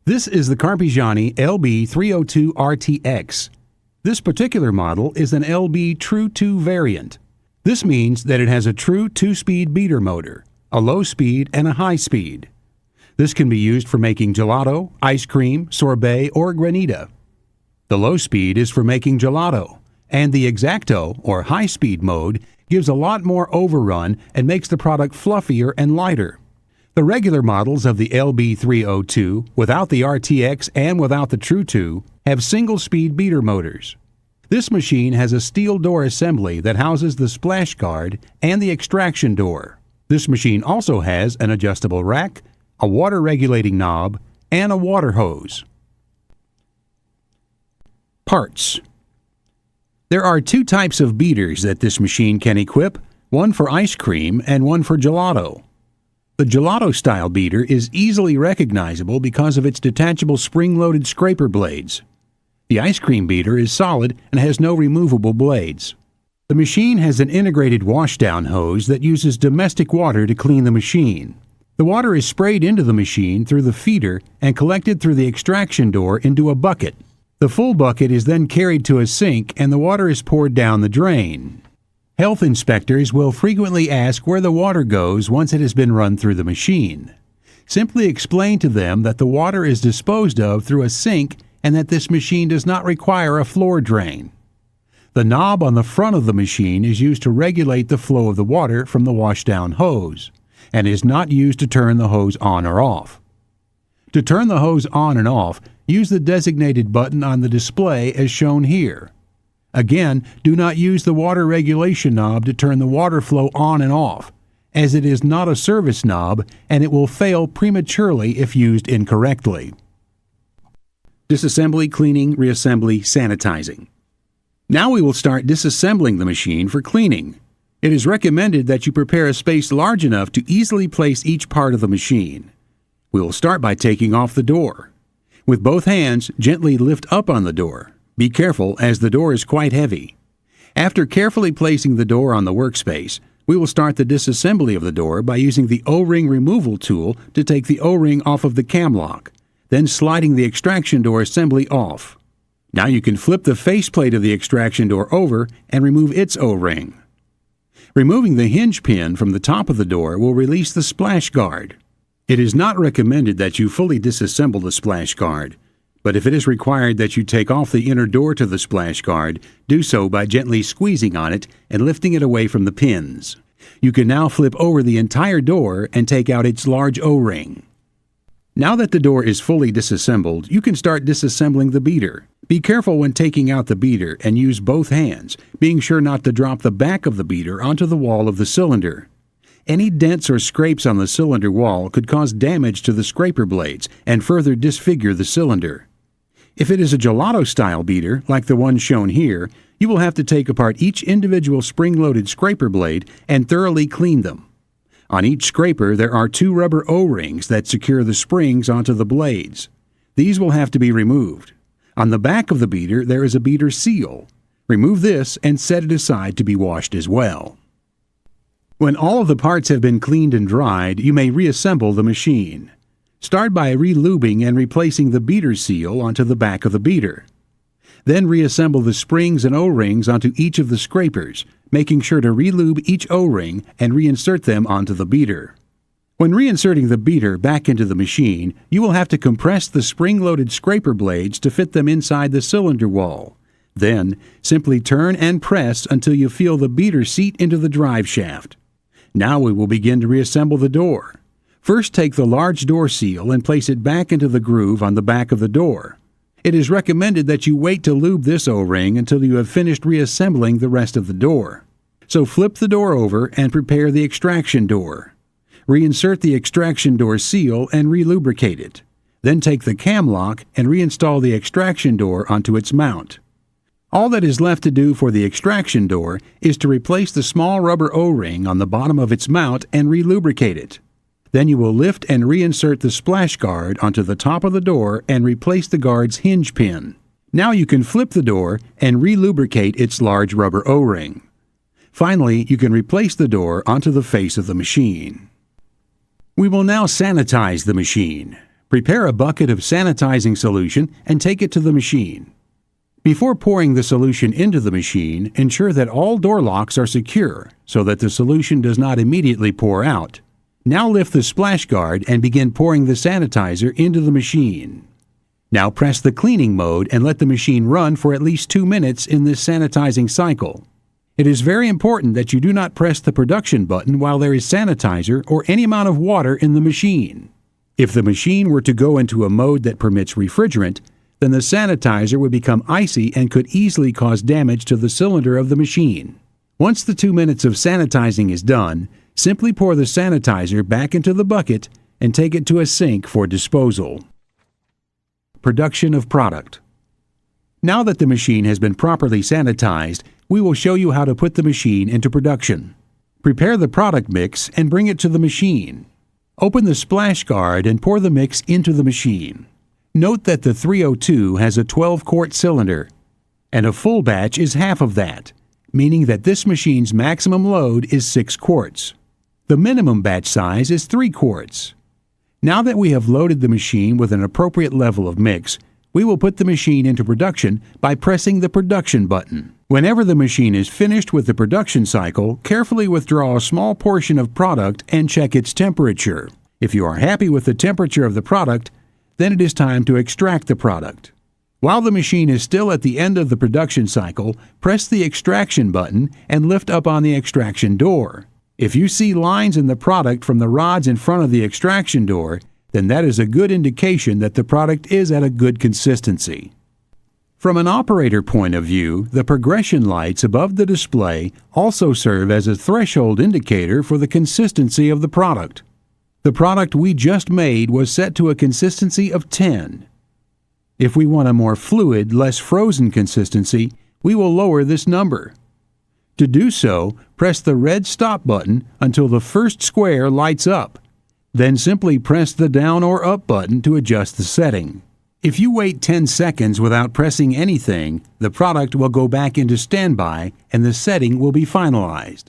This is the Carpigiani LB302 RTX. This particular model is an LB True 2 variant. This means that it has a true 2-speed beater motor, a low speed and a high speed. This can be used for making gelato, ice cream, sorbet, or granita. The low speed is for making gelato, and the exacto, or high-speed mode, gives a lot more overrun and makes the product fluffier and lighter. The regular models of the LB302, without the RTX and without the True 2, have single-speed beater motors. This machine has a steel door assembly that houses the splash guard and the extraction door. This machine also has an adjustable rack, a water-regulating knob, and a water hose. Parts. There are two types of beaters that this machine can equip, one for ice cream and one for gelato. The gelato-style beater is easily recognizable because of its detachable spring-loaded scraper blades. The ice cream beater is solid and has no removable blades. The machine has an integrated washdown hose that uses domestic water to clean the machine. The water is sprayed into the machine through the feeder and collected through the extraction door into a bucket. The full bucket is then carried to a sink and the water is poured down the drain. Health inspectors will frequently ask where the water goes once it has been run through the machine. Simply explain to them that the water is disposed of through a sink and that this machine does not require a floor drain. The knob on the front of the machine is used to regulate the flow of the water from the washdown hose, and is not used to turn the hose on or off. To turn the hose on and off, use the designated button on the display as shown here. Again, do not use the water regulation knob to turn the water flow on and off, as it is not a service knob and it will fail prematurely if used incorrectly. Disassembly, cleaning, reassembly, sanitizing. Now we will start disassembling the machine for cleaning. It is recommended that you prepare a space large enough to easily place each part of the machine. We will start by taking off the door. With both hands, gently lift up on the door. Be careful, as the door is quite heavy. After carefully placing the door on the workspace, we will start the disassembly of the door by using the O-ring removal tool to take the O-ring off of the cam lock, then sliding the extraction door assembly off. Now you can flip the faceplate of the extraction door over and remove its O-ring. Removing the hinge pin from the top of the door will release the splash guard. It is not recommended that you fully disassemble the splash guard, but if it is required that you take off the inner door to the splash guard, do so by gently squeezing on it and lifting it away from the pins. You can now flip over the entire door and take out its large O-ring. Now that the door is fully disassembled, you can start disassembling the beater. Be careful when taking out the beater and use both hands, being sure not to drop the back of the beater onto the wall of the cylinder. Any dents or scrapes on the cylinder wall could cause damage to the scraper blades and further disfigure the cylinder. If it is a gelato-style beater, like the one shown here, you will have to take apart each individual spring-loaded scraper blade and thoroughly clean them. On each scraper, there are two rubber O-rings that secure the springs onto the blades. These will have to be removed. On the back of the beater, there is a beater seal. Remove this and set it aside to be washed as well. When all of the parts have been cleaned and dried, you may reassemble the machine. Start by relubing and replacing the beater seal onto the back of the beater. Then reassemble the springs and O-rings onto each of the scrapers, making sure to relube each O-ring and reinsert them onto the beater. When reinserting the beater back into the machine, you will have to compress the spring-loaded scraper blades to fit them inside the cylinder wall. Then, simply turn and press until you feel the beater seat into the drive shaft. Now we will begin to reassemble the door. First, take the large door seal and place it back into the groove on the back of the door. It is recommended that you wait to lube this O-ring until you have finished reassembling the rest of the door. So flip the door over and prepare the extraction door. Reinsert the extraction door seal and relubricate it. Then take the cam lock and reinstall the extraction door onto its mount. All that is left to do for the extraction door is to replace the small rubber O-ring on the bottom of its mount and relubricate it. Then you will lift and reinsert the splash guard onto the top of the door and replace the guard's hinge pin. Now you can flip the door and relubricate its large rubber O-ring. Finally, you can replace the door onto the face of the machine. We will now sanitize the machine. Prepare a bucket of sanitizing solution and take it to the machine. Before pouring the solution into the machine, ensure that all door locks are secure so that the solution does not immediately pour out. Now lift the splash guard and begin pouring the sanitizer into the machine. Now press the cleaning mode and let the machine run for at least 2 minutes in this sanitizing cycle. It is very important that you do not press the production button while there is sanitizer or any amount of water in the machine. If the machine were to go into a mode that permits refrigerant, then the sanitizer would become icy and could easily cause damage to the cylinder of the machine. Once the 2 minutes of sanitizing is done, simply pour the sanitizer back into the bucket and take it to a sink for disposal. Production of product. Now that the machine has been properly sanitized, we will show you how to put the machine into production. Prepare the product mix and bring it to the machine. Open the splash guard and pour the mix into the machine. Note that the 302 has a 12-quart cylinder, and a full batch is half of that, meaning that this machine's maximum load is 6 quarts. The minimum batch size is 3 quarts. Now that we have loaded the machine with an appropriate level of mix, we will put the machine into production by pressing the production button. Whenever the machine is finished with the production cycle, carefully withdraw a small portion of product and check its temperature. If you are happy with the temperature of the product, then it is time to extract the product. While the machine is still at the end of the production cycle, press the extraction button and lift up on the extraction door. If you see lines in the product from the rods in front of the extraction door, then that is a good indication that the product is at a good consistency. From an operator point of view, the progression lights above the display also serve as a threshold indicator for the consistency of the product. The product we just made was set to a consistency of 10. If we want a more fluid, less frozen consistency, we will lower this number. To do so, press the red stop button until the first square lights up. Then simply press the down or up button to adjust the setting. If you wait 10 seconds without pressing anything, the product will go back into standby and the setting will be finalized.